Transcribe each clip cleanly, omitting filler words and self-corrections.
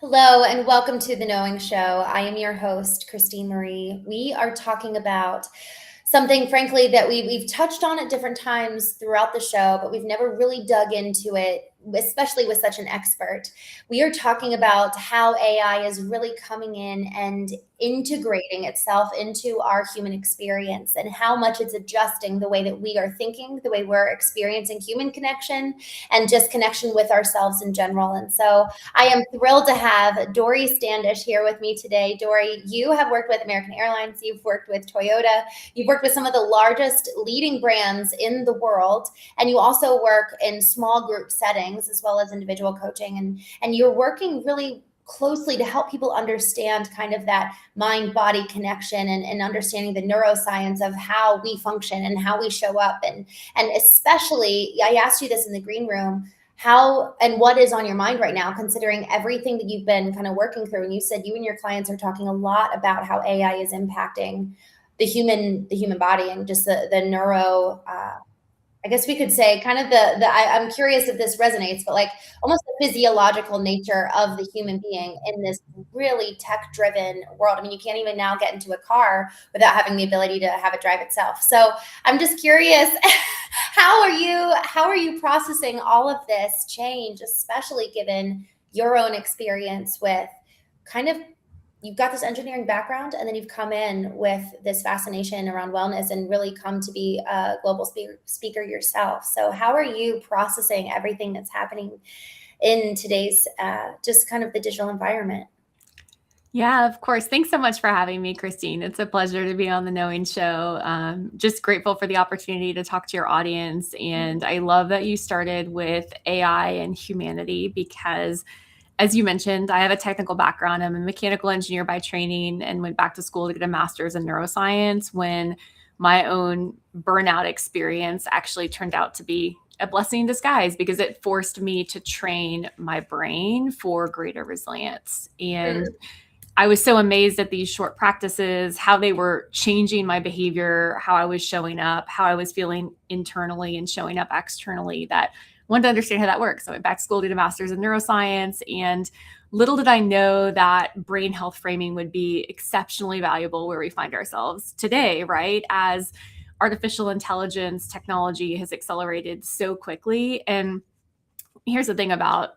Hello and welcome to the Knowing Show. I am your host, Christine Marie. We are talking about something, frankly, that we've touched on at different times throughout the show, but we've never really dug into it, especially with such an expert. We are talking about how AI is really coming in and integrating itself into our human experience and how much it's adjusting the way that we are thinking, the way we're experiencing human connection and just connection with ourselves in general. And so I am thrilled to have Dorsey Standish here with me today. Dory, you have worked with American Airlines, you've worked with Toyota, you've worked with some of the largest leading brands in the world, and you also work in small group settings as well as individual coaching. And you're working really closely to help people understand kind of that mind-body connection and understanding the neuroscience of how we function and how we show up. And especially, I asked you this in the green room, how and what is on your mind right now, considering everything that you've been kind of working through? And you said you and your clients are talking a lot about how AI is impacting the human body and just the neuro. I guess we could say kind of I'm curious if this resonates, but like almost the physiological nature of the human being in this really tech-driven world. I mean, you can't even now get into a car without having the ability to have it drive itself. So I'm just curious, how are you processing all of this change, especially given your own experience with kind of, you've got this engineering background and then you've come in with this fascination around wellness and really come to be a global speaker yourself. So how are you processing everything that's happening in today's just kind of the digital environment? Yeah, of course. Thanks so much for having me, Christine. It's a pleasure to be on the Knowing Show. Just grateful for the opportunity to talk to your audience. And I love that you started with AI and humanity because, as you mentioned, I have a technical background. I'm a mechanical engineer by training and went back to school to get a master's in neuroscience when my own burnout experience actually turned out to be a blessing in disguise because it forced me to train my brain for greater resilience. And I was so amazed at these short practices, how they were changing my behavior, how I was showing up, how I was feeling internally and showing up externally, that I wanted to understand how that works. So I went back to school, did a master's in neuroscience, and little did I know that brain health framing would be exceptionally valuable where we find ourselves today, right? As artificial intelligence technology has accelerated so quickly. And here's the thing about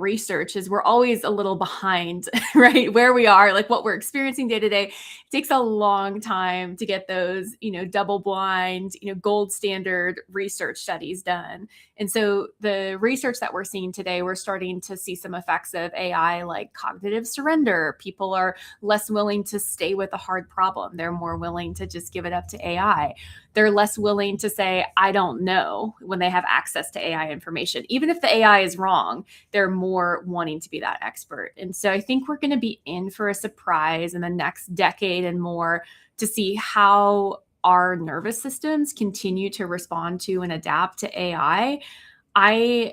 research is we're always a little behind, right? Where we are, like what we're experiencing day to day, it takes a long time to get those, double blind, gold standard research studies done. And so the research that we're seeing today, we're starting to see some effects of AI, like cognitive surrender. People are less willing to stay with a hard problem. They're more willing to just give it up to AI. They're less willing to say, I don't know, when they have access to AI information. Even if the AI is wrong, they're more wanting to be that expert. And so I think we're going to be in for a surprise in the next decade and more to see how our nervous systems continue to respond to and adapt to AI. I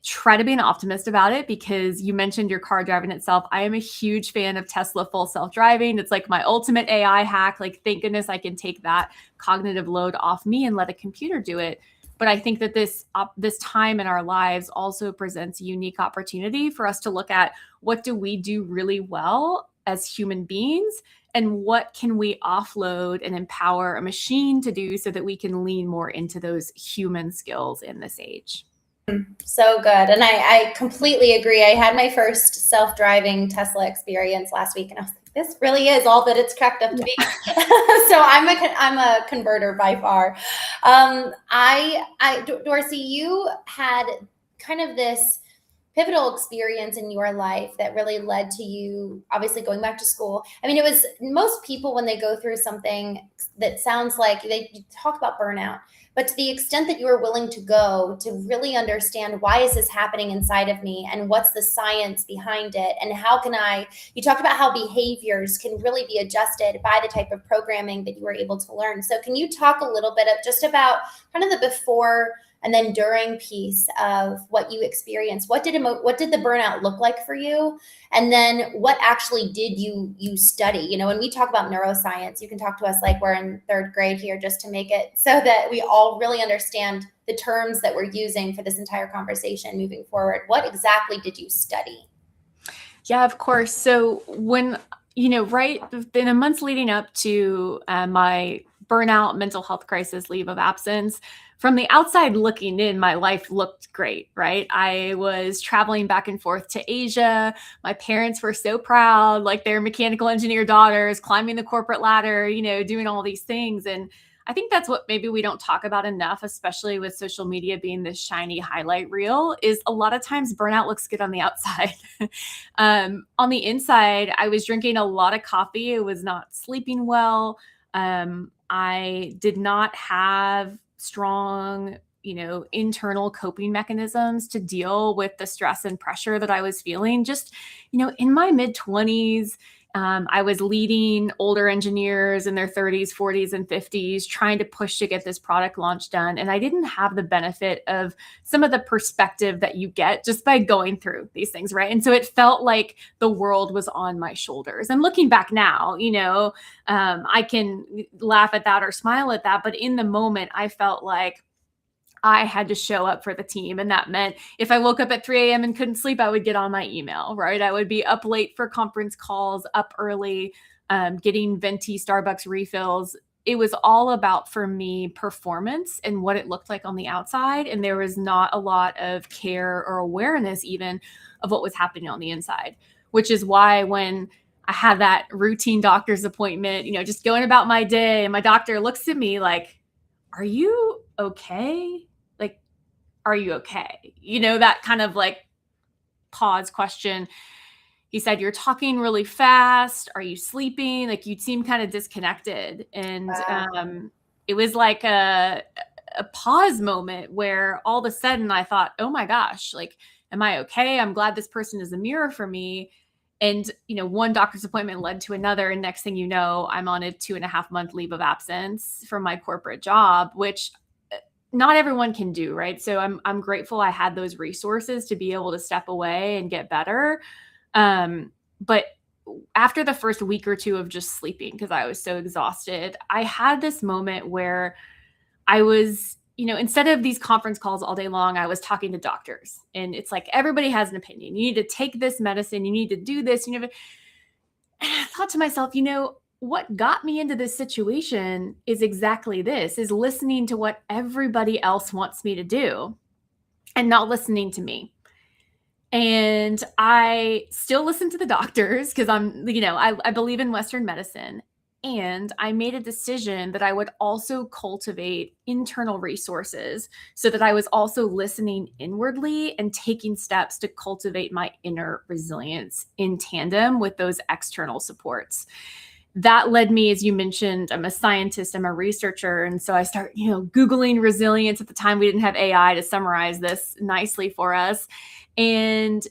try to be an optimist about it because you mentioned your car driving itself. I am a huge fan of Tesla full self-driving. It's like my ultimate AI hack. Like, thank goodness I can take that cognitive load off me and let a computer do it. But I think that this time in our lives also presents a unique opportunity for us to look at what do we do really well as human beings and what can we offload and empower a machine to do so that we can lean more into those human skills in this age. So good. And I completely agree. I had my first self-driving Tesla experience last week and I was like, this really is all that it's cracked up to be. So I'm a converter by far. Dorsey, you had kind of this pivotal experience in your life that really led to you obviously going back to school. I mean, it was most people when they go through something that sounds like they talk about burnout, but to the extent that you were willing to go to really understand why is this happening inside of me and what's the science behind it and how can you talked about how behaviors can really be adjusted by the type of programming that you were able to learn. So can you talk a little bit of just about kind of the before and then during piece of what you experienced? What did the burnout look like for you? And then what actually did you study? When we talk about neuroscience, you can talk to us like we're in third grade here just to make it so that we all really understand the terms that we're using for this entire conversation moving forward. What exactly did you study? Yeah, of course. So when, right in the months leading up to my burnout, mental health crisis, leave of absence, from the outside looking in, my life looked great, right? I was traveling back and forth to Asia. My parents were so proud, like their mechanical engineer daughters, climbing the corporate ladder, doing all these things. And I think that's what maybe we don't talk about enough, especially with social media being this shiny highlight reel, is a lot of times burnout looks good on the outside. On the inside, I was drinking a lot of coffee. I was not sleeping well. I did not have strong, internal coping mechanisms to deal with the stress and pressure that I was feeling. Just, in my mid 20s, I was leading older engineers in their 30s, 40s, and 50s, trying to push to get this product launch done. And I didn't have the benefit of some of the perspective that you get just by going through these things, right? And so it felt like the world was on my shoulders. And looking back now, I can laugh at that or smile at that. But in the moment, I felt like I had to show up for the team. And that meant if I woke up at 3 a.m. and couldn't sleep, I would get on my email, right? I would be up late for conference calls, up early, getting venti Starbucks refills. It was all about, for me, performance and what it looked like on the outside. And there was not a lot of care or awareness even of what was happening on the inside, which is why when I had that routine doctor's appointment, just going about my day, and my doctor looks at me like, are you okay? Like, are you okay? That kind of like pause question. He said, you're talking really fast. Are you sleeping? Like, you seem kind of disconnected. And Wow. it was like a pause moment where all of a sudden I thought, oh my gosh, like, am I okay? I'm glad this person is a mirror for me. And, one doctor's appointment led to another. And next thing you know, I'm on a 2.5-month leave of absence from my corporate job, which not everyone can do, right? So I'm grateful I had those resources to be able to step away and get better. But after the first week or two of just sleeping, because I was so exhausted, I had this moment where I was, instead of these conference calls all day long, I was talking to doctors. And it's like, everybody has an opinion. You need to take this medicine. You need to do this. And I thought to myself, what got me into this situation is exactly this, is listening to what everybody else wants me to do and not listening to me. And I still listen to the doctors because I believe in Western medicine. And I made a decision that I would also cultivate internal resources so that I was also listening inwardly and taking steps to cultivate my inner resilience in tandem with those external supports. That led me, as you mentioned, I'm a scientist, I'm a researcher. And so I start, Googling resilience. At the time, we didn't have AI to summarize this nicely for us. And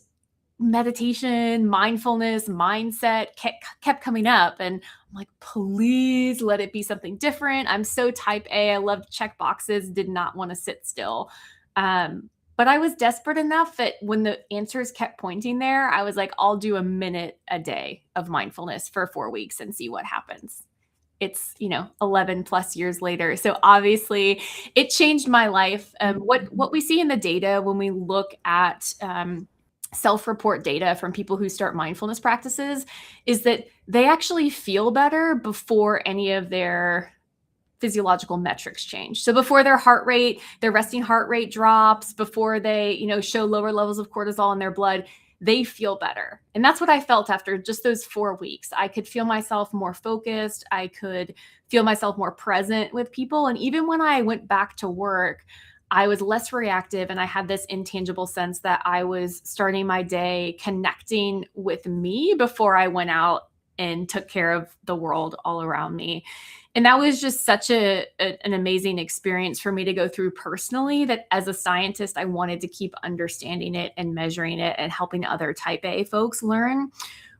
meditation, mindfulness, mindset kept coming up. And I'm like, please let it be something different. I'm so type A. I love to check boxes, did not want to sit still. But I was desperate enough that when the answers kept pointing there, I was like, I'll do a minute a day of mindfulness for 4 weeks and see what happens. It's 11 plus years later, so obviously it changed my life. What we see in the data when we look at self-report data from people who start mindfulness practices is that they actually feel better before any of their physiological metrics change. So before their resting heart rate drops, before they, show lower levels of cortisol in their blood, they feel better. And that's what I felt after just those 4 weeks. I could feel myself more focused. I could feel myself more present with people. And even when I went back to work, I was less reactive, and I had this intangible sense that I was starting my day connecting with me before I went out and took care of the world all around me. And that was just such an amazing experience for me to go through personally, that as a scientist, I wanted to keep understanding it and measuring it and helping other type A folks learn,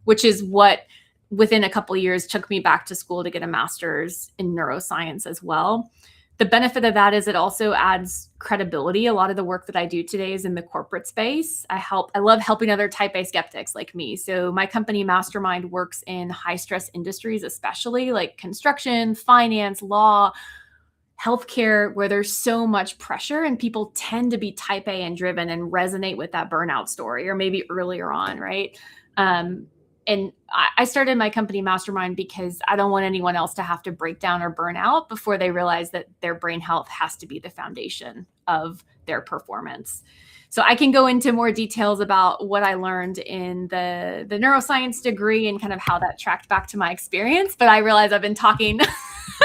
which is what within a couple of years took me back to school to get a master's in neuroscience as well. The benefit of that is it also adds credibility. A lot of the work that I do today is in the corporate space. I love helping other type A skeptics like me. So my company Mastermind works in high stress industries, especially like construction, finance, law. healthcare where there's so much pressure and people tend to be type A and driven and resonate with that burnout story, or maybe earlier on, right? And I started my company Mastermind because I don't want anyone else to have to break down or burn out before they realize that their brain health has to be the foundation of their performance. So I can go into more details about what I learned in the neuroscience degree and kind of how that tracked back to my experience. But I realize I've been talking.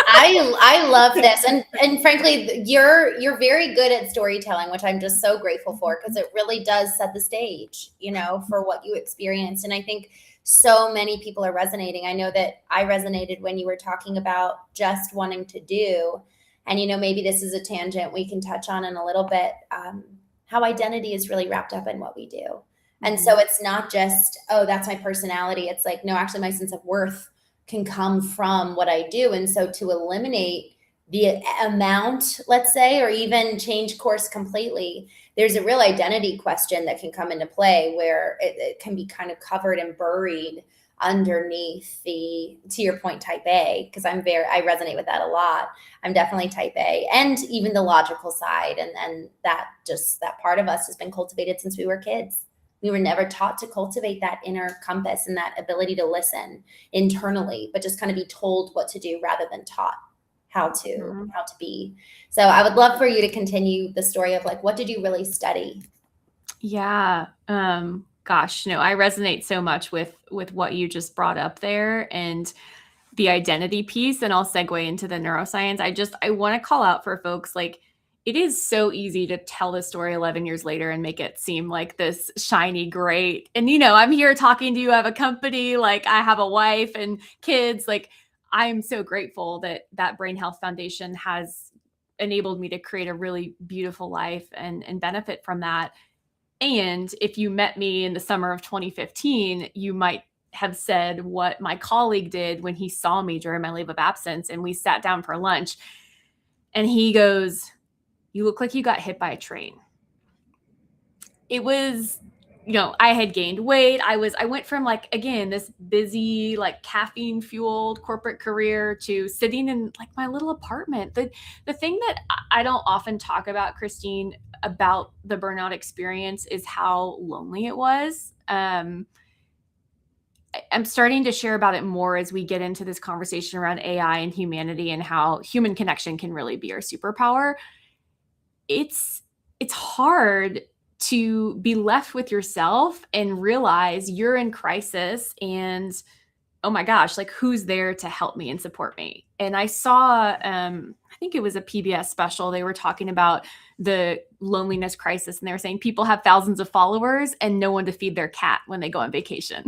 I love this, and frankly, you're very good at storytelling, which I'm just so grateful for, because it really does set the stage, for what you experienced. And I think so many people are resonating. I know that I resonated when you were talking about just wanting to do, and maybe this is a tangent we can touch on in a little bit. How identity is really wrapped up in what we do, and so it's not just, oh, that's my personality. It's like, no, actually, my sense of worth can come from what I do. And so to eliminate the amount, let's say, or even change course completely, there's a real identity question that can come into play where it can be kind of covered and buried underneath to your point, type A, because I resonate with that a lot. I'm definitely type A, and even the logical side. And that part of us has been cultivated since we were kids. We were never taught to cultivate that inner compass and that ability to listen internally, but just kind of be told what to do rather than taught how to be. So I would love for you to continue the story of what did you really study? Yeah. Gosh, I resonate so much with what you just brought up there and the identity piece. And I'll segue into the neuroscience. I want to call out for folks, it is so easy to tell the story 11 years later and make it seem like this shiny, great. And, I'm here talking to you. I have a company, I have a wife and kids. I'm so grateful that Brain Health Foundation has enabled me to create a really beautiful life and benefit from that. And if you met me in the summer of 2015, you might have said what my colleague did when he saw me during my leave of absence, and we sat down for lunch, and he goes, "You look like you got hit by a train." It was, I had gained weight. I went from again, this busy, caffeine fueled corporate career to sitting in my little apartment. The thing that I don't often talk about, Christene, about the burnout experience is how lonely it was. I'm starting to share about it more as we get into this conversation around AI and humanity and how human connection can really be our superpower. It's hard to be left with yourself and realize you're in crisis and, oh my gosh, who's there to help me and support me? And I saw, I think it was a PBS special. They were talking about the loneliness crisis, and they were saying people have thousands of followers and no one to feed their cat when they go on vacation.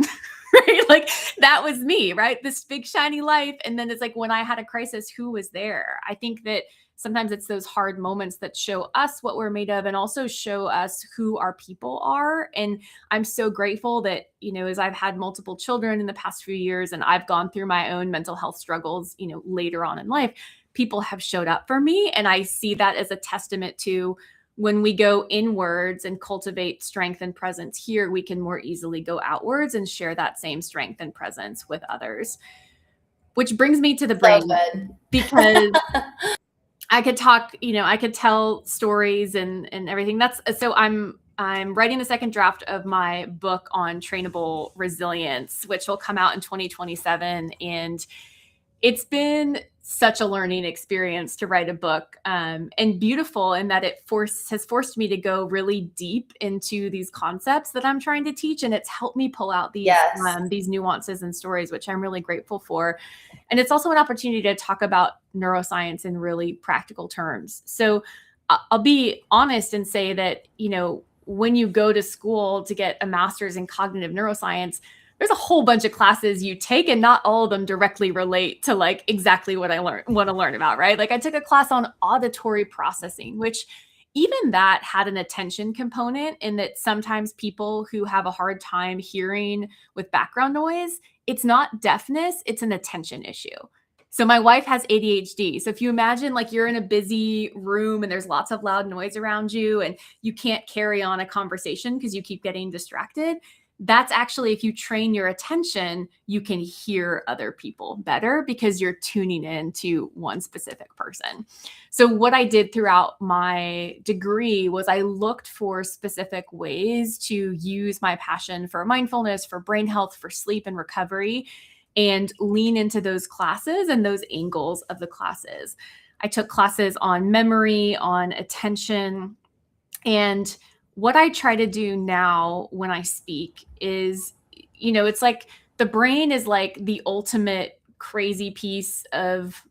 Right? That was me, right? This big shiny life. And then it's when I had a crisis, who was there? I think that sometimes it's those hard moments that show us what we're made of and also show us who our people are. And I'm so grateful that, as I've had multiple children in the past few years and I've gone through my own mental health struggles, later on in life, people have showed up for me. And I see that as a testament to when we go inwards and cultivate strength and presence here, we can more easily go outwards and share that same strength and presence with others. Which brings me to the brain, because I could talk, I could tell stories and everything. So I'm writing the second draft of my book on trainable resilience, which will come out in 2027. And it's been such a learning experience to write a book, and beautiful in that it has forced me to go really deep into these concepts that I'm trying to teach. And it's helped me pull out these nuances and stories, which I'm really grateful for. And it's also an opportunity to talk about neuroscience in really practical terms. So I'll be honest and say that, when you go to school to get a master's in cognitive neuroscience, there's a whole bunch of classes you take and not all of them directly relate to exactly what I want to learn about, right? I took a class on auditory processing, which even that had an attention component, in that sometimes people who have a hard time hearing with background noise, it's not deafness, it's an attention issue. So my wife has ADHD. So if you imagine you're in a busy room and there's lots of loud noise around you and you can't carry on a conversation because you keep getting distracted, that's actually, if you train your attention, you can hear other people better because you're tuning in to one specific person. So what I did throughout my degree was I looked for specific ways to use my passion for mindfulness, for brain health, for sleep and recovery, and lean into those classes and those angles of the classes. I took classes on memory, on attention, and what I try to do now when I speak is, it's like the brain is like the ultimate crazy piece of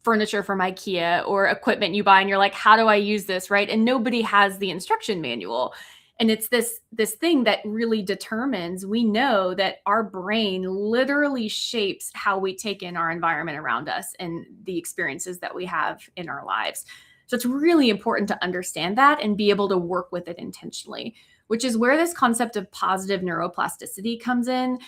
furniture from IKEA or equipment you buy and you're like, how do I use this, right? And nobody has the instruction manual. And it's this thing that really determines, we know that our brain literally shapes how we take in our environment around us and the experiences that we have in our lives. So it's really important to understand that and be able to work with it intentionally, which is where this concept of positive neuroplasticity comes in.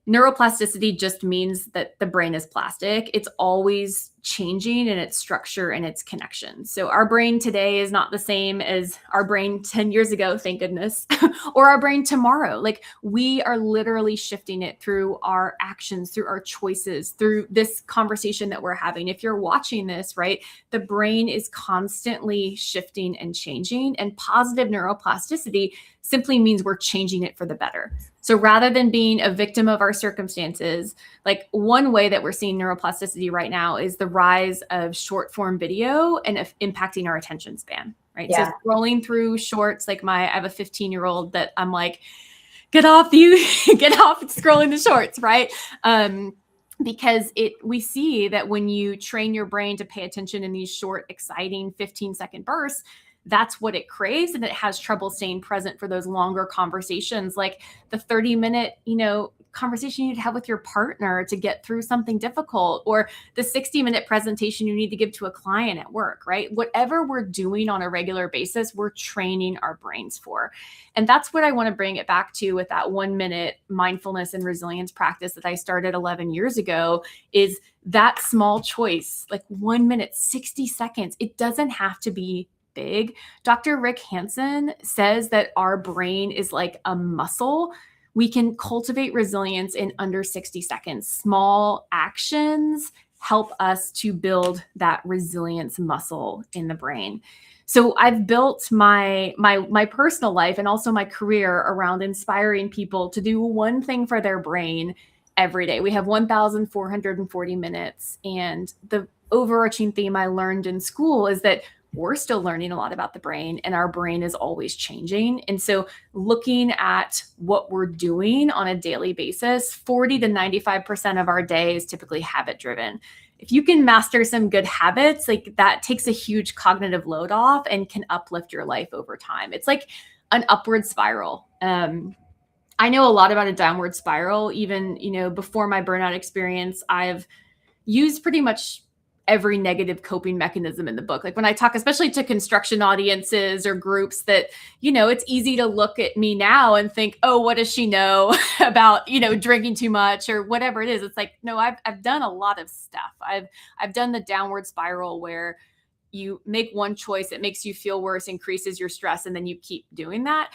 Neuroplasticity just means that the brain is plastic. It's always changing in its structure and its connection. So our brain today is not the same as our brain 10 years ago, thank goodness, or our brain tomorrow. Like, we are literally shifting it through our actions, through our choices, through this conversation that we're having. If you're watching this, right, the brain is constantly shifting and changing, and positive neuroplasticity simply means we're changing it for the better. So rather than being a victim of our circumstances, like, one way that we're seeing neuroplasticity right now is the rise of short form video and impacting our attention span, right? Yeah. So scrolling through shorts, like I have a 15-year-old that I'm like, get off scrolling the shorts, right? Because we see that when you train your brain to pay attention in these short, exciting 15-second bursts, that's what it craves, and it has trouble staying present for those longer conversations, like the 30-minute, conversation you'd have with your partner to get through something difficult, or the 60-minute presentation you need to give to a client at work, right? Whatever we're doing on a regular basis, we're training our brains for. And that's what I want to bring it back to with that 1-minute mindfulness and resilience practice that I started 11 years ago, is that small choice, like 1 minute, 60 seconds. It doesn't have to be big. Dr. Rick Hansen says that our brain is like a muscle. We can cultivate resilience in under 60 seconds. Small actions help us to build that resilience muscle in the brain. So I've built my personal life and also my career around inspiring people to do one thing for their brain every day. We have 1,440 minutes. And the overarching theme I learned in school is that we're still learning a lot about the brain, and our brain is always changing. And so looking at what we're doing on a daily basis, 40 to 95% of our day is typically habit driven. If you can master some good habits, like, that takes a huge cognitive load off and can uplift your life over time. It's like an upward spiral. I know a lot about a downward spiral. Even, before my burnout experience, I've used pretty much every negative coping mechanism in the book. Like, when I talk, especially to construction audiences or groups, that, it's easy to look at me now and think, oh, what does she know about, drinking too much or whatever it is. It's like, no, I've done a lot of stuff. I've done the downward spiral where you make one choice, it makes you feel worse, increases your stress, and then you keep doing that.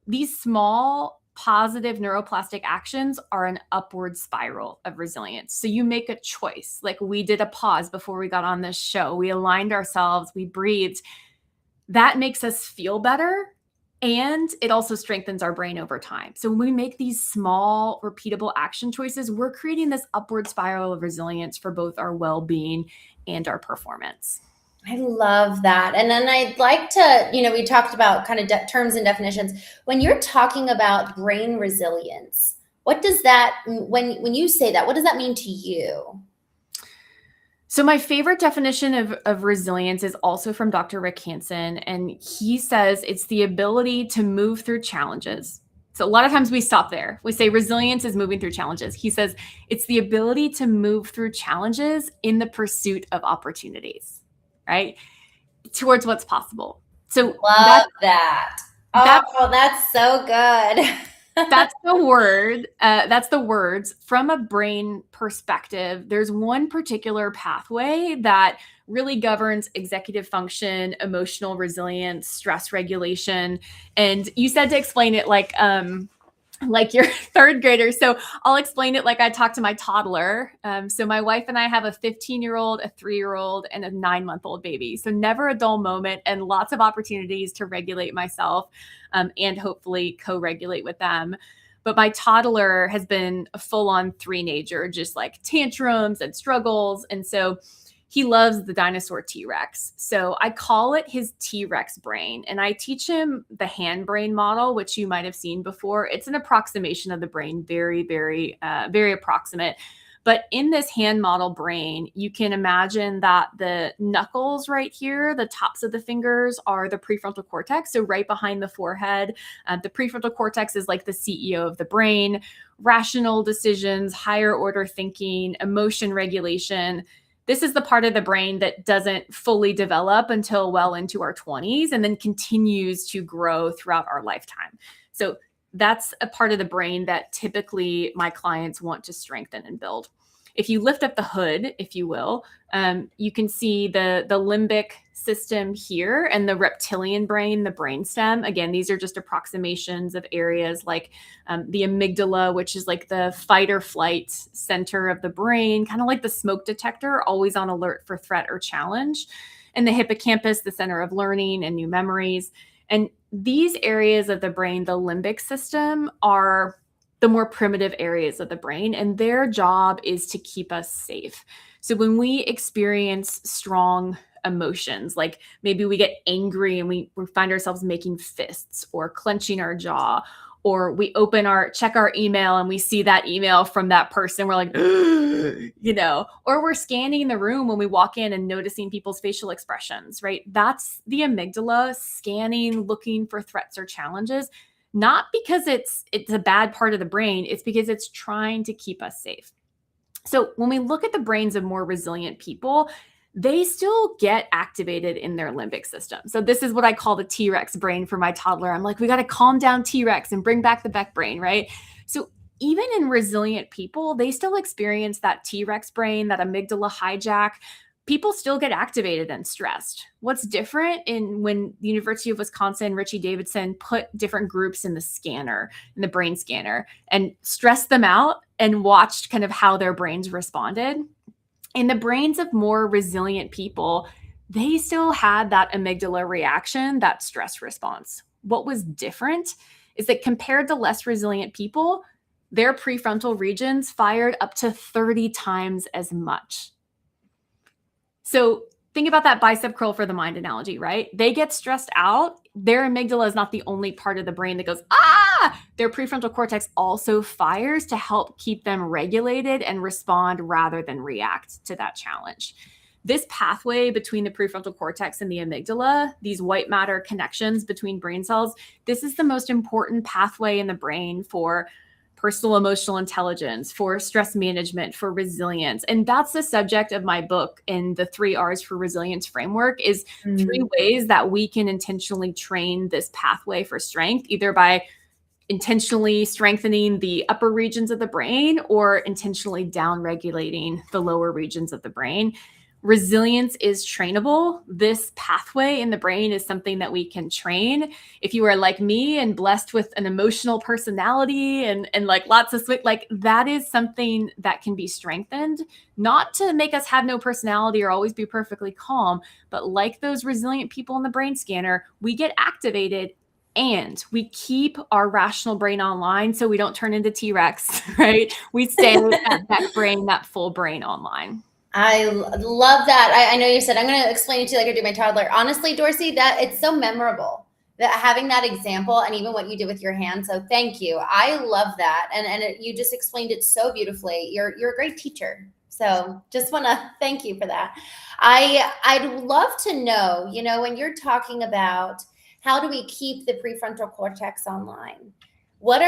These small positive neuroplastic actions are an upward spiral of resilience. So you make a choice. Like, we did a pause before we got on this show. We aligned ourselves, we breathed. That makes us feel better. And it also strengthens our brain over time. So when we make these small, repeatable action choices, we're creating this upward spiral of resilience for both our well-being and our performance. I love that. And then I'd like to, we talked about kind of terms and definitions. When you're talking about brain resilience, what does that, when you say that, what does that mean to you? So my favorite definition of resilience is also from Dr. Rick Hansen. And he says it's the ability to move through challenges. So a lot of times we stop there. We say resilience is moving through challenges. He says it's the ability to move through challenges in the pursuit of opportunities, right? Towards what's possible. So love that. That's so good. That's the word. That's the words. From a brain perspective, there's one particular pathway that really governs executive function, emotional resilience, stress regulation. And you said to explain it like like your third grader. So I'll explain it like I talk to my toddler. So my wife and I have a 15-year-old, a 3-year-old, and a 9-month-old baby. So never a dull moment and lots of opportunities to regulate myself and hopefully co-regulate with them. But my toddler has been a full-on three-nager, just like tantrums and struggles. And so he loves the dinosaur T-Rex. So I call it his T-Rex brain. And I teach him the hand brain model, which you might have seen before. It's an approximation of the brain, very, very approximate. But in this hand model brain, you can imagine that the knuckles right here, the tops of the fingers, are the prefrontal cortex. So right behind the forehead, the prefrontal cortex is like the CEO of the brain, rational decisions, higher order thinking, emotion regulation. This is the part of the brain that doesn't fully develop until well into our 20s and then continues to grow throughout our lifetime. So that's a part of the brain that typically my clients want to strengthen and build. If you lift up the hood, if you will, you can see the limbic system here and the reptilian brain, the brainstem. Again, these are just approximations of areas like the amygdala, which is like the fight or flight center of the brain, kind of like the smoke detector, always on alert for threat or challenge. And the hippocampus, the center of learning and new memories. And these areas of the brain, the limbic system, are the more primitive areas of the brain, and their job is to keep us safe. So when we experience strong emotions, like maybe we get angry and we find ourselves making fists or clenching our jaw, or we check our email and we see that email from that person, we're like, or we're scanning the room when we walk in and noticing people's facial expressions, right? That's the amygdala scanning, looking for threats or challenges. Not because it's a bad part of the brain, it's because it's trying to keep us safe. So when we look at the brains of more resilient people, they still get activated in their limbic system. So this is what I call the T-Rex brain for my toddler. I'm like, we got to calm down T-Rex and bring back the Beck brain, right? So even in resilient people, they still experience that T-Rex brain, that amygdala hijack. People still get activated and stressed. What's different when the University of Wisconsin, Richie Davidson put different groups in the scanner, in the brain scanner, and stressed them out and watched kind of how their brains responded. In the brains of more resilient people, they still had that amygdala reaction, that stress response. What was different is that compared to less resilient people, their prefrontal regions fired up to 30 times as much. So think about that bicep curl for the mind analogy, right? They get stressed out. Their amygdala is not the only part of the brain that goes, ah! Their prefrontal cortex also fires to help keep them regulated and respond rather than react to that challenge. This pathway between the prefrontal cortex and the amygdala, these white matter connections between brain cells, this is the most important pathway in the brain for personal emotional intelligence, for stress management, for resilience. And that's the subject of my book in the 3 R's for Resilience framework is 3 ways that we can intentionally train this pathway for strength, either by intentionally strengthening the upper regions of the brain or intentionally down regulating the lower regions of the brain. Resilience is trainable. This pathway in the brain is something that we can train. If you are like me and blessed with an emotional personality and like lots of like that is something that can be strengthened, not to make us have no personality or always be perfectly calm, but like those resilient people in the brain scanner, we get activated and we keep our rational brain online so we don't turn into T-Rex, right? We stay with that brain, that full brain online. I love that. I know you said, I'm going to explain it to you like I do my toddler. Honestly, Dorsey, that it's so memorable that having that example and even what you did with your hand. So thank you. I love that. And you just explained it so beautifully. You're a great teacher. So just want to thank you for that. I'd love to know, when you're talking about how do we keep the prefrontal cortex online? You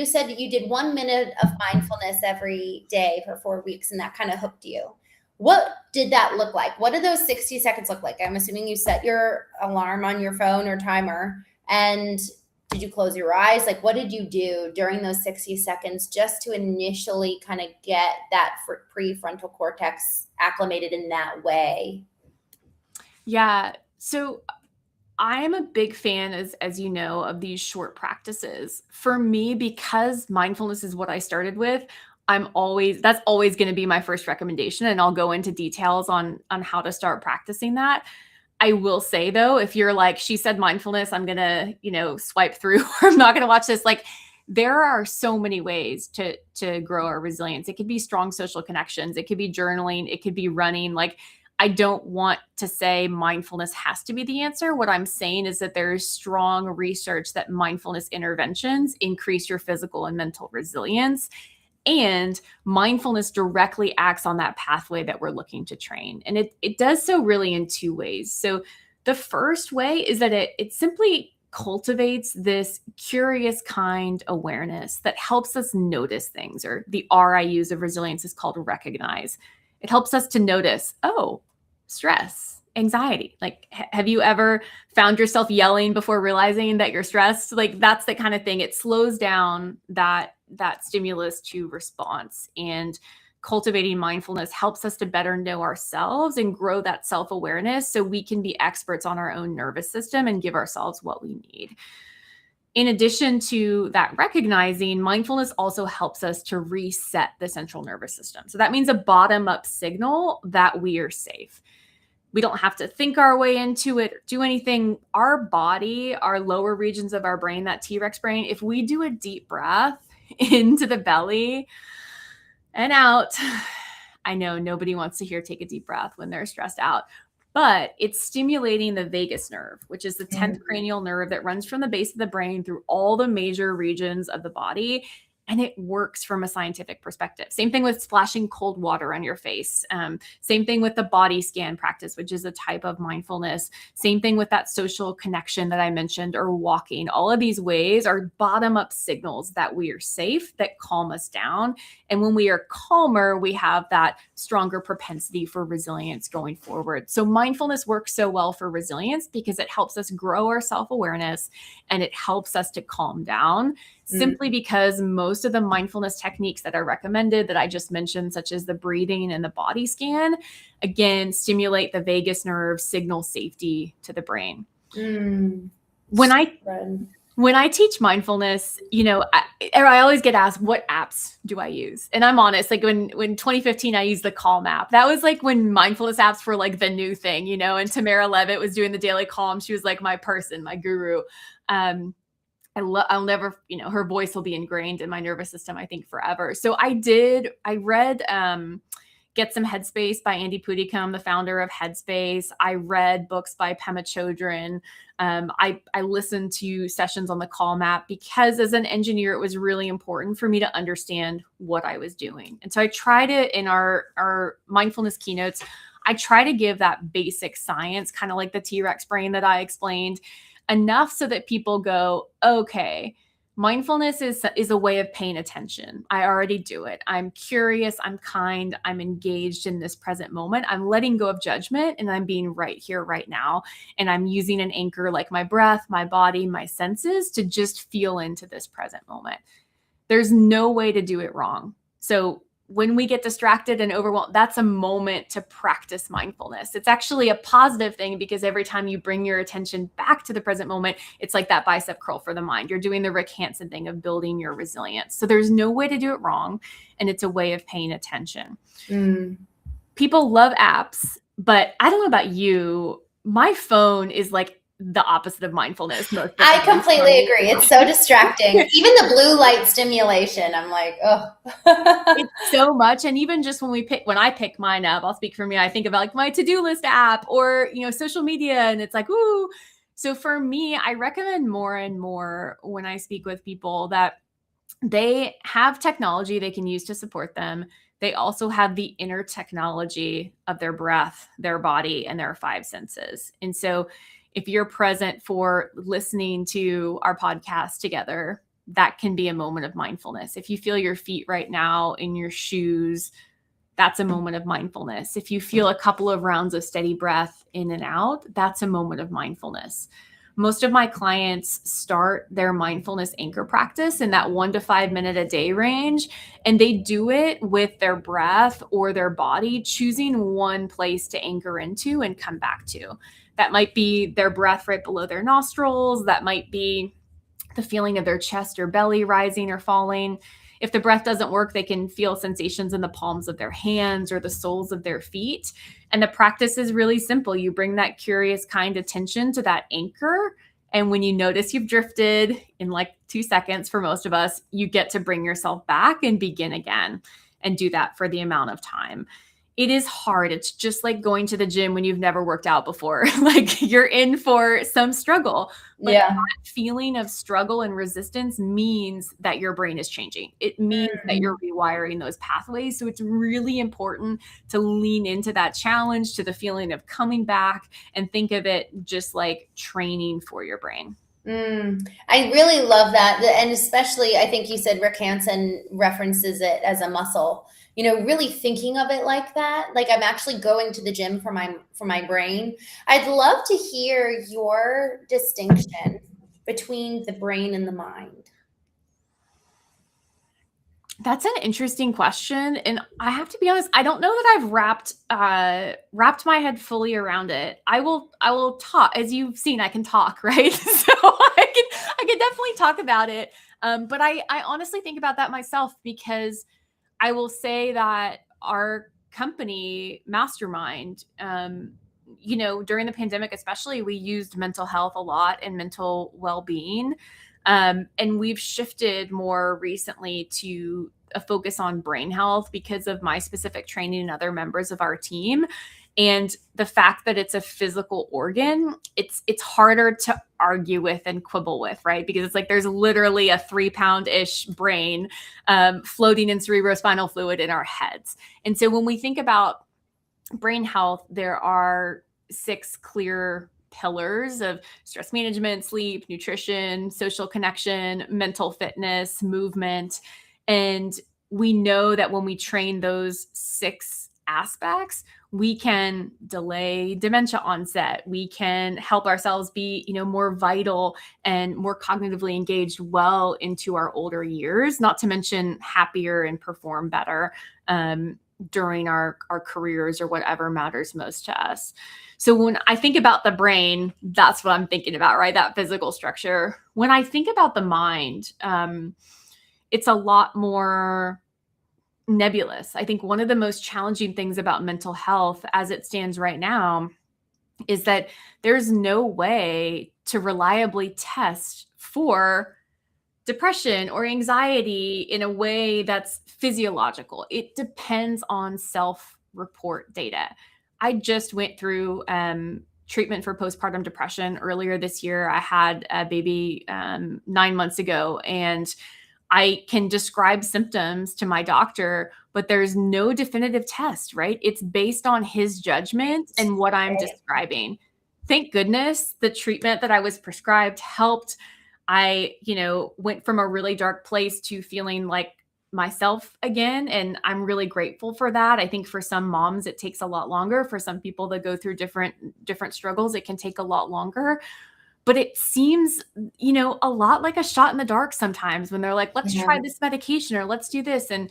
said you did 1 minute of mindfulness every day for 4 weeks and that kind of hooked you. What did that look like? What did those 60 seconds look like? I'm assuming you set your alarm on your phone or timer. And did you close your eyes? Like, what did you do during those 60 seconds just to initially kind of get that prefrontal cortex acclimated in that way? Yeah. So I'm a big fan, as you know, of these short practices. For me, because mindfulness is what I started with, that's always going to be my first recommendation. And I'll go into details on how to start practicing that. I will say though, if you're like, she said mindfulness, I'm going to, swipe through, or I'm not going to watch this. Like, there are so many ways to grow our resilience. It could be strong social connections. It could be journaling. It could be running. Like, I don't want to say mindfulness has to be the answer. What I'm saying is that there's strong research that mindfulness interventions increase your physical and mental resilience. And mindfulness directly acts on that pathway that we're looking to train. And it does so really in two ways. So the first way is that it simply cultivates this curious kind awareness that helps us notice things, or the R I use of resilience is called recognize. It helps us to notice, oh, stress, anxiety. Like, have you ever found yourself yelling before realizing that you're stressed? Like, that's the kind of thing. It slows down that stimulus to response. And cultivating mindfulness helps us to better know ourselves and grow that self-awareness so we can be experts on our own nervous system and give ourselves what we need. In addition to that recognizing, mindfulness also helps us to reset the central nervous system. So that means a bottom-up signal that we are safe. We don't have to think our way into it or do anything. Our body, our lower regions of our brain, that T-Rex brain, if we do a deep breath into the belly and out, I know nobody wants to hear take a deep breath when they're stressed out, but it's stimulating the vagus nerve, which is the 10th cranial nerve that runs from the base of the brain through all the major regions of the body. And it works from a scientific perspective. Same thing with splashing cold water on your face. Same thing with the body scan practice, which is a type of mindfulness. Same thing with that social connection that I mentioned, or walking. All of these ways are bottom-up signals that we are safe, that calm us down. And when we are calmer, we have that stronger propensity for resilience going forward. So mindfulness works so well for resilience because it helps us grow our self-awareness and it helps us to calm down. Simply because most of the mindfulness techniques that are recommended that I just mentioned, such as the breathing and the body scan, again, stimulate the vagus nerve, signal safety to the brain. When I teach mindfulness, I always get asked, what apps do I use? And I'm honest, like when 2015, I used the Calm app. That was like when mindfulness apps were like the new thing, and Tamara Levitt was doing the daily Calm. She was like my person, my guru. I'll never, her voice will be ingrained in my nervous system, I think, forever. So I read Get Some Headspace by Andy Puddicombe, the founder of Headspace. I read books by Pema Chodron. I listened to sessions on the Calm app because as an engineer, it was really important for me to understand what I was doing. And so I try to, in our mindfulness keynotes, I try to give that basic science, kind of like the T-Rex brain that I explained, enough so that people go, okay, mindfulness is a way of paying attention. I already do it. I'm curious. I'm kind. I'm engaged in this present moment. I'm letting go of judgment and I'm being right here, right now. And I'm using an anchor like my breath, my body, my senses to just feel into this present moment. There's no way to do it wrong. So when we get distracted and overwhelmed, that's a moment to practice mindfulness. It's actually a positive thing because every time you bring your attention back to the present moment, it's like that bicep curl for the mind. You're doing the Rick Hansen thing of building your resilience. So there's no way to do it wrong. And it's a way of paying attention. People love apps, but I don't know about you. My phone is like the opposite of mindfulness. I completely agree. It's so distracting. Even the blue light stimulation, I'm like, oh. It's so much. And even just when I pick mine up, I'll speak for me. I think about like my to-do list app or, social media, and it's like, ooh. So for me, I recommend more and more when I speak with people that they have technology they can use to support them. They also have the inner technology of their breath, their body, and their five senses. And so if you're present for listening to our podcast together, that can be a moment of mindfulness. If you feel your feet right now in your shoes, that's a moment of mindfulness. If you feel a couple of rounds of steady breath in and out, that's a moment of mindfulness. Most of my clients start their mindfulness anchor practice in that 1 to 5 minute a day range, and they do it with their breath or their body, choosing one place to anchor into and come back to. That might be their breath right below their nostrils. That might be the feeling of their chest or belly rising or falling. If the breath doesn't work, they can feel sensations in the palms of their hands or the soles of their feet. And the practice is really simple. You bring that curious, kind attention to that anchor. And when you notice you've drifted in like 2 seconds, for most of us, you get to bring yourself back and begin again, and do that for the amount of time. It is hard. It's just like going to the gym when you've never worked out before. Like, you're in for some struggle. But Yeah. that feeling of struggle and resistance means that your brain is changing. It means that you're rewiring those pathways. So it's really important to lean into that challenge, to the feeling of coming back, and think of it just like training for your brain. I really love that. And especially, I think you said Rick Hansen references it as a muscle, really thinking of it like that. Like, I'm actually going to the gym for my brain. I'd love to hear your distinction between the brain and the mind. That's an interesting question. And I have to be honest, I don't know that I've wrapped my head fully around it. I will talk. As you've seen, I can talk, right? So I can definitely talk about it. But I honestly think about that myself, because I will say that our company, Mastermind, during the pandemic especially, we used mental health a lot and mental well-being. And we've shifted more recently to a focus on brain health because of my specific training and other members of our team. And the fact that it's a physical organ, it's harder to argue with and quibble with, right? Because it's like there's literally a 3-pound-ish brain floating in cerebrospinal fluid in our heads. And so when we think about brain health, there are 6 clear pillars of stress management, sleep, nutrition, social connection, mental fitness, movement. And we know that when we train those 6 aspects, we can delay dementia onset. We can help ourselves be, more vital and more cognitively engaged well into our older years, not to mention happier and perform better during our careers or whatever matters most to us. So when I think about the brain, that's what I'm thinking about, right? That physical structure. When I think about the mind, it's a lot more nebulous. I think one of the most challenging things about mental health as it stands right now is that there's no way to reliably test for depression or anxiety in a way that's physiological. It depends on self-report data. I just went through treatment for postpartum depression earlier this year. I had a baby 9 months ago, and I can describe symptoms to my doctor, but there's no definitive test, right? It's based on his judgment and what I'm describing. Thank goodness the treatment that I was prescribed helped. I, went from a really dark place to feeling like myself again. And I'm really grateful for that. I think for some moms, it takes a lot longer. For some people that go through different struggles, it can take a lot longer. But it seems, a lot like a shot in the dark sometimes when they're like, let's try this medication or let's do this. And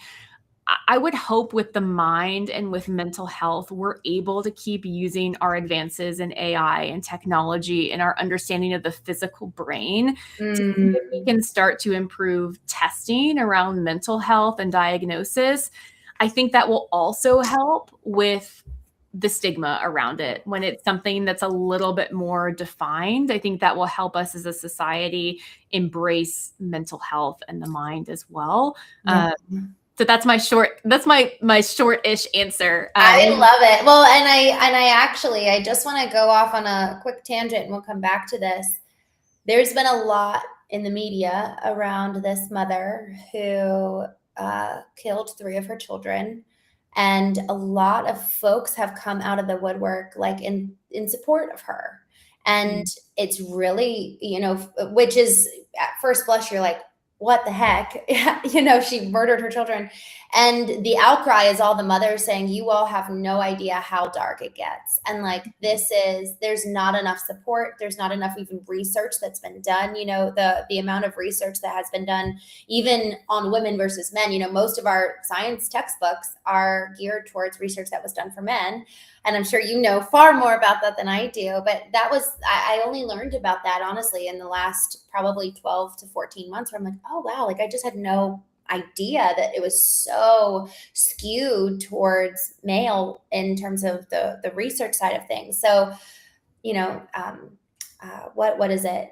I would hope with the mind and with mental health, we're able to keep using our advances in AI and technology and our understanding of the physical brain to see if we can start to improve testing around mental health and diagnosis. I think that will also help with the stigma around it. When it's something that's a little bit more defined, I think that will help us as a society embrace mental health and the mind as well. So that's my short-ish answer. I love it. Well, and I just want to go off on a quick tangent, and we'll come back to this. There's been a lot in the media around this mother who killed 3 of her children. And a lot of folks have come out of the woodwork, like in support of her. And it's really, which is at first blush, you're like, what the heck? She murdered her children. And the outcry is all the mothers saying, you all have no idea how dark it gets. And like, there's not enough support. There's not enough even research that's been done. The amount of research that has been done, even on women versus men, most of our science textbooks are geared towards research that was done for men. And I'm sure you know far more about that than I do. But I only learned about that, honestly, in the last probably 12 to 14 months, where I'm like, oh, wow, like I just had no idea that it was so skewed towards male in terms of the research side of things. So, what is it?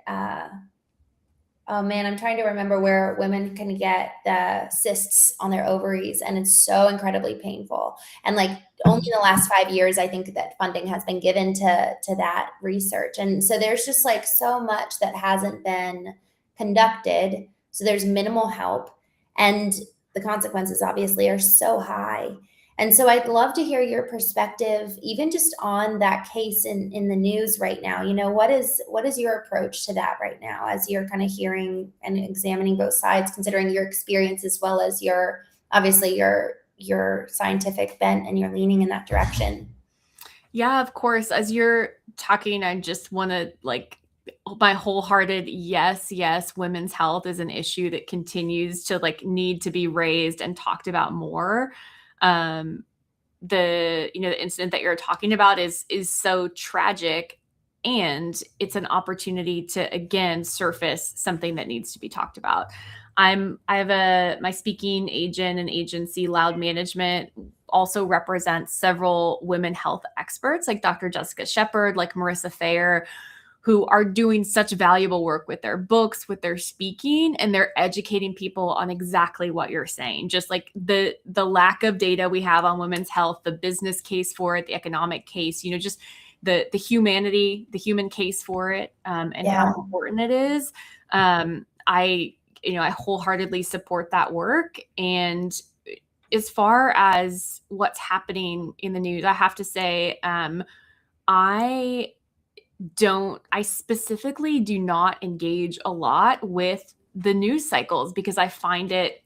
Oh man, I'm trying to remember where women can get the cysts on their ovaries, and it's so incredibly painful. And like only in the last 5 years, I think that funding has been given to that research. And so there's just like so much that hasn't been conducted. So there's minimal help, and the consequences obviously are so high. And so I'd love to hear your perspective, even just on that case in the news right now. What is your approach to that right now, as you're kind of hearing and examining both sides, considering your experience as well as your scientific bent, and you're leaning in that direction? Yeah, of course. As you're talking, I just want to my wholehearted yes, women's health is an issue that continues to need to be raised and talked about more. The incident that you're talking about is so tragic, and it's an opportunity to again surface something that needs to be talked about. I have my speaking agent and agency, Loud Management, also represents several women health experts like Dr. Jessica Shepard, like Marissa Fair, who are doing such valuable work with their books, with their speaking, and they're educating people on exactly what you're saying. Just like the lack of data we have on women's health, the business case for it, the economic case, just the humanity, the human case for it, and how important it is. I wholeheartedly support that work. And as far as what's happening in the news, I have to say, I specifically do not engage a lot with the news cycles because I find it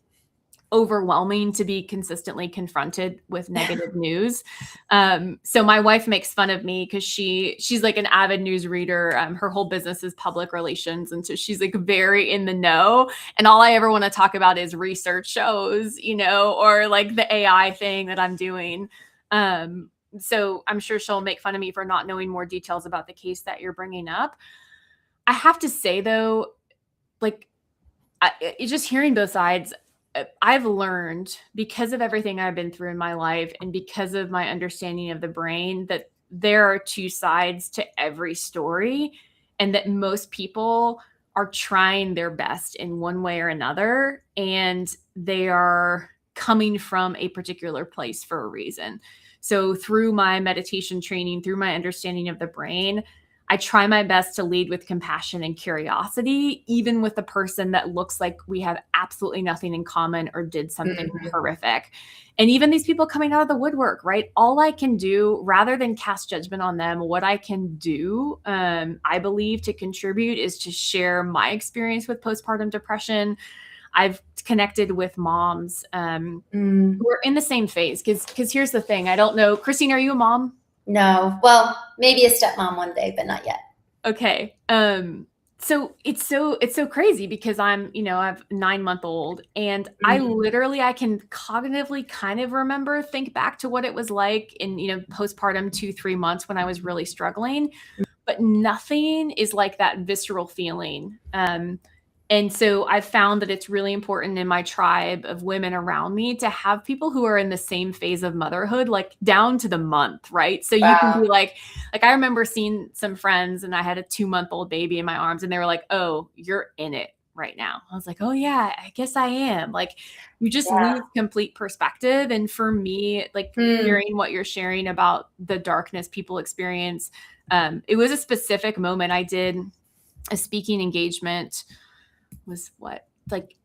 overwhelming to be consistently confronted with negative news. So my wife makes fun of me because she's like an avid news reader. Her whole business is public relations. And so she's like very in the know. And all I ever want to talk about is research shows, or like the AI thing that I'm doing. So I'm sure she'll make fun of me for not knowing more details about the case that you're bringing up. I have to say, though, just hearing both sides, I've learned, because of everything I've been through in my life and because of my understanding of the brain, that there are two sides to every story, and that most people are trying their best in one way or another, and they are coming from a particular place for a reason. So through my meditation training, through my understanding of the brain, I try my best to lead with compassion and curiosity, even with a person that looks like we have absolutely nothing in common or did something horrific. And even these people coming out of the woodwork, right? All I can do, rather than cast judgment on them, what I can do, I believe, to contribute is to share my experience with postpartum depression. I've connected with moms who are in the same phase. Because here's the thing. I don't know. Christene, are you a mom? No. Well, maybe a stepmom one day, but not yet. Okay. So it's so crazy because I have a 9-month-old, and I can cognitively kind of think back to what it was like in, postpartum 2-3 months when I was really struggling, but nothing is like that visceral feeling. And so I've found that it's really important in my tribe of women around me to have people who are in the same phase of motherhood, like down to the month, right? So you can be like I remember seeing some friends, and I had a 2-month-old baby in my arms, and they were like, "Oh, you're in it right now." I was like, "Oh yeah, I guess I am." Like, you just lose complete perspective. And for me, hearing what you're sharing about the darkness people experience, it was a specific moment. I did a speaking engagement, was what, like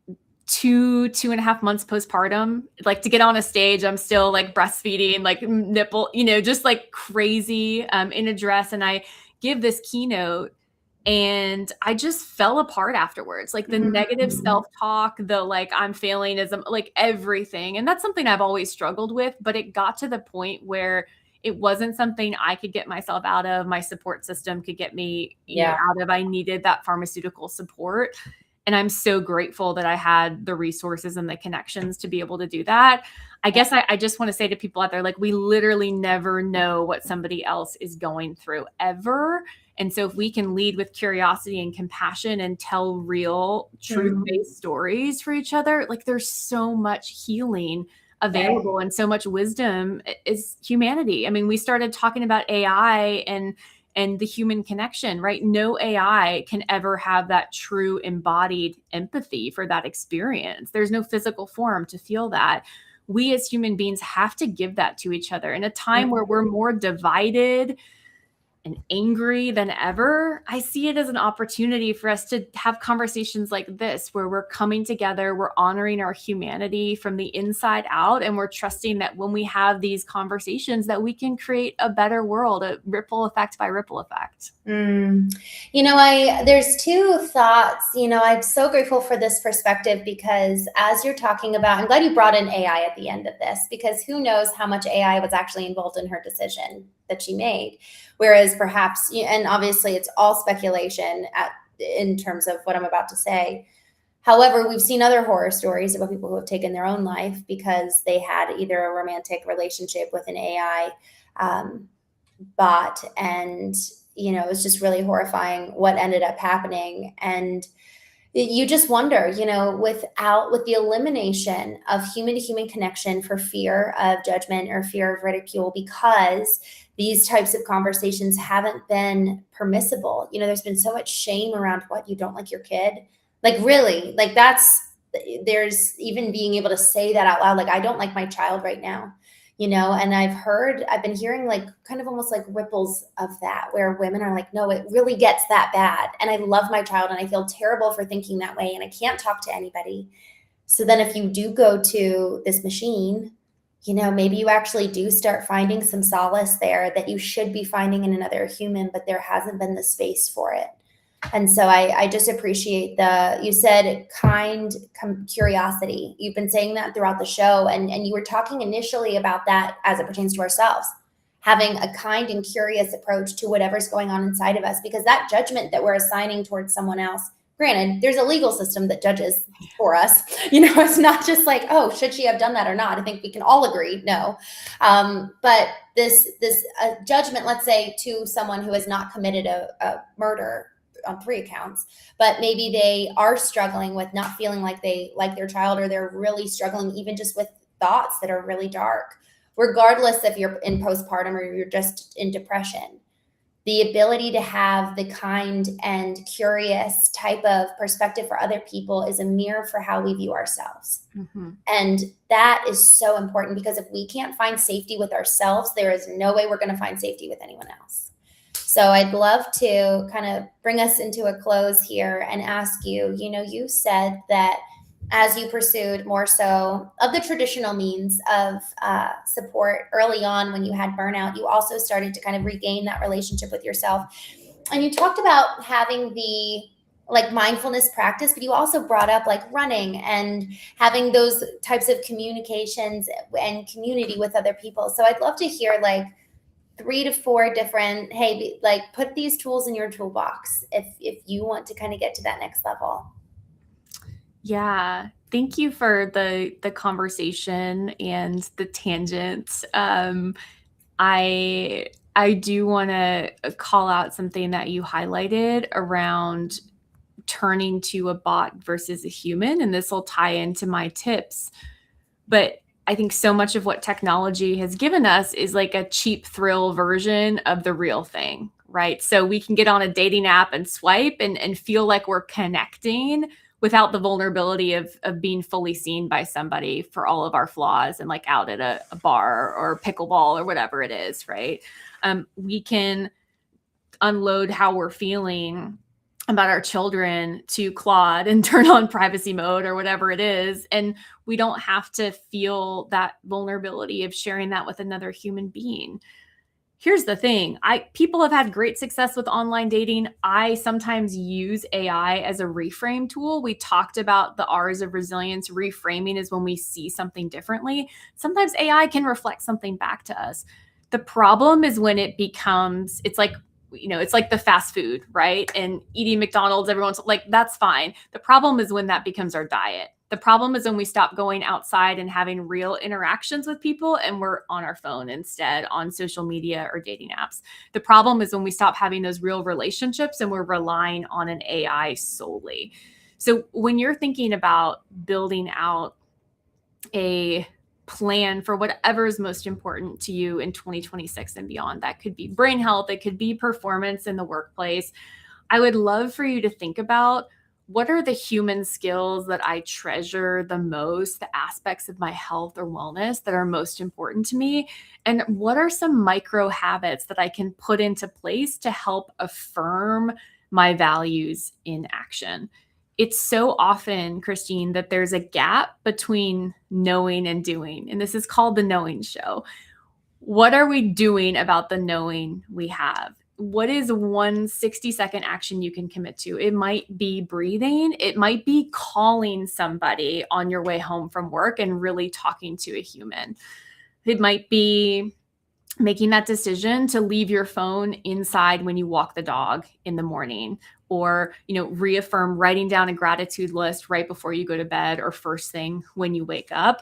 2.5 months postpartum, like to get on a stage, I'm still like breastfeeding, like nipple, just like crazy, in a dress. And I give this keynote, And I just fell apart afterwards. Like the negative self-talk, the like I'm failing as like everything. And that's something I've always struggled with, but it got to the point where it wasn't something I could get myself out of. My support system could get me, out of. I needed that pharmaceutical support. And I'm so grateful that I had the resources and the connections to be able to do that. I guess I just want to say to people out there, like, we literally never know what somebody else is going through ever. And so if we can lead with curiosity and compassion and tell real truth-based stories for each other, like there's so much healing available and so much wisdom is humanity. I mean, we started talking about AI and the human connection, right? No AI can ever have that true embodied empathy for that experience. There's no physical form to feel that. We as human beings have to give that to each other in a time where we're more divided and angry than ever. I see it as an opportunity for us to have conversations like this, where we're coming together, we're honoring our humanity from the inside out, and we're trusting that when we have these conversations that we can create a better world, a ripple effect by ripple effect. There's two thoughts. I'm so grateful for this perspective, because as you're talking about, I'm glad you brought in AI at the end of this, because who knows how much AI was actually involved in her decision that she made. Whereas perhaps, and obviously it's all speculation in terms of what I'm about to say. However, we've seen other horror stories about people who have taken their own life because they had either a romantic relationship with an AI bot, and it was just really horrifying what ended up happening. And you just wonder, with the elimination of human to human connection for fear of judgment or fear of ridicule, because these types of conversations haven't been permissible. There's been so much shame around what you don't like your kid. Like, really, like there's even being able to say that out loud. Like, I don't like my child right now. And I've been hearing like kind of almost like ripples of that, where women are like, no, it really gets that bad. And I love my child and I feel terrible for thinking that way. And I can't talk to anybody. So then if you do go to this machine, maybe you actually do start finding some solace there that you should be finding in another human, but there hasn't been the space for it. And so I just appreciate you said kind curiosity. You've been saying that throughout the show. And you were talking initially about that as it pertains to ourselves, having a kind and curious approach to whatever's going on inside of us, because that judgment that we're assigning towards someone else, granted, there's a legal system that judges for us. It's not just like, oh, should she have done that or not? I think we can all agree, no. But this judgment, let's say, to someone who has not committed a murder on 3 accounts, but maybe they are struggling with not feeling like they like their child, or they're really struggling even just with thoughts that are really dark, regardless if you're in postpartum or you're just in depression. The ability to have the kind and curious type of perspective for other people is a mirror for how we view ourselves. And that is so important, because if we can't find safety with ourselves, there is no way we're going to find safety with anyone else. So I'd love to kind of bring us into a close here and ask you, you said that as you pursued more so of the traditional means of support early on when you had burnout, you also started to kind of regain that relationship with yourself. And you talked about having the like mindfulness practice, but you also brought up like running and having those types of communications and community with other people. So I'd love to hear like 3 to 4 different, hey, like put these tools in your toolbox if you want to kind of get to that next level. Yeah. Thank you for the conversation and the tangent. I do want to call out something that you highlighted around turning to a bot versus a human, and this will tie into my tips. But I think so much of what technology has given us is like a cheap thrill version of the real thing, right? So we can get on a dating app and swipe and feel like we're connecting without the vulnerability of being fully seen by somebody for all of our flaws and like out at a bar or pickleball or whatever it is, right? We can unload how we're feeling about our children to Claude and turn on privacy mode or whatever it is. And we don't have to feel that vulnerability of sharing that with another human being. Here's the thing. People have had great success with online dating. I sometimes use AI as a reframe tool. We talked about the R's of resilience. Reframing is when we see something differently. Sometimes AI can reflect something back to us. The problem is when it becomes, it's like the fast food, right? And eating McDonald's, everyone's like, that's fine. The problem is when that becomes our diet. The problem is when we stop going outside and having real interactions with people and we're on our phone instead, on social media or dating apps. The problem is when we stop having those real relationships and we're relying on an AI solely. So when you're thinking about building out a plan for whatever is most important to you in 2026 and beyond, that could be brain health, it could be performance in the workplace, I would love for you to think about, what are the human skills that I treasure the most, the aspects of my health or wellness that are most important to me? And what are some micro habits that I can put into place to help affirm my values in action? It's so often, Christene, that there's a gap between knowing and doing. And this is called the knowing show. What are we doing about the knowing we have? What is one 60-second action you can commit to? It might be breathing. It might be calling somebody on your way home from work and really talking to a human. It might be making that decision to leave your phone inside when you walk the dog in the morning, or reaffirm writing down a gratitude list right before you go to bed or first thing when you wake up.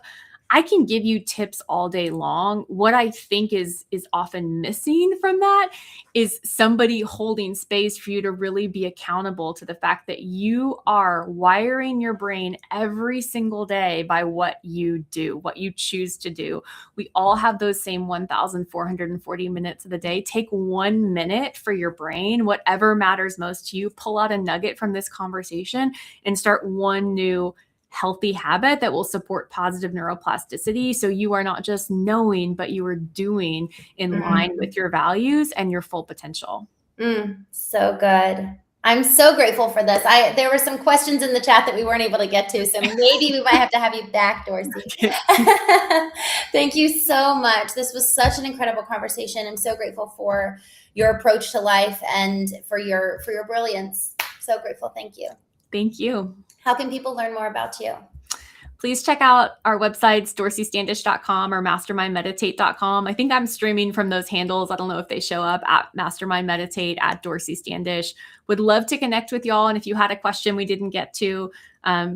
I can give you tips all day long. What I think is often missing from that is somebody holding space for you to really be accountable to the fact that you are wiring your brain every single day by what you do, what you choose to do. We all have those same 1,440 minutes of the day. Take 1 minute for your brain, whatever matters most to you. Pull out a nugget from this conversation and start one new healthy habit that will support positive neuroplasticity. So you are not just knowing, but you are doing in line with your values and your full potential. So good. I'm so grateful for this. There were some questions in the chat that we weren't able to get to, so maybe we might have to have you back, Dorsey. Thank you so much. This was such an incredible conversation. I'm so grateful for your approach to life and for your brilliance. So grateful. Thank you. Thank you. How can people learn more about you? Please check out our websites, dorseystandish.com or mastermindmeditate.com. I think I'm streaming from those handles. I don't know if they show up at mastermindmeditate, at Dorsey Standish. Would love to connect with y'all. And if you had a question we didn't get to,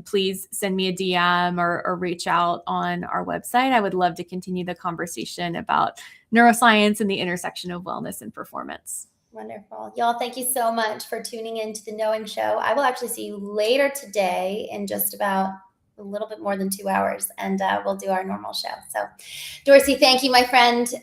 please send me a DM or reach out on our website. I would love to continue the conversation about neuroscience and the intersection of wellness and performance. Wonderful. Y'all, thank you so much for tuning in to the Knowing Show. I will actually see you later today in just about a little bit more than 2 hours, and we'll do our normal show. So, Dorsey, thank you, my friend.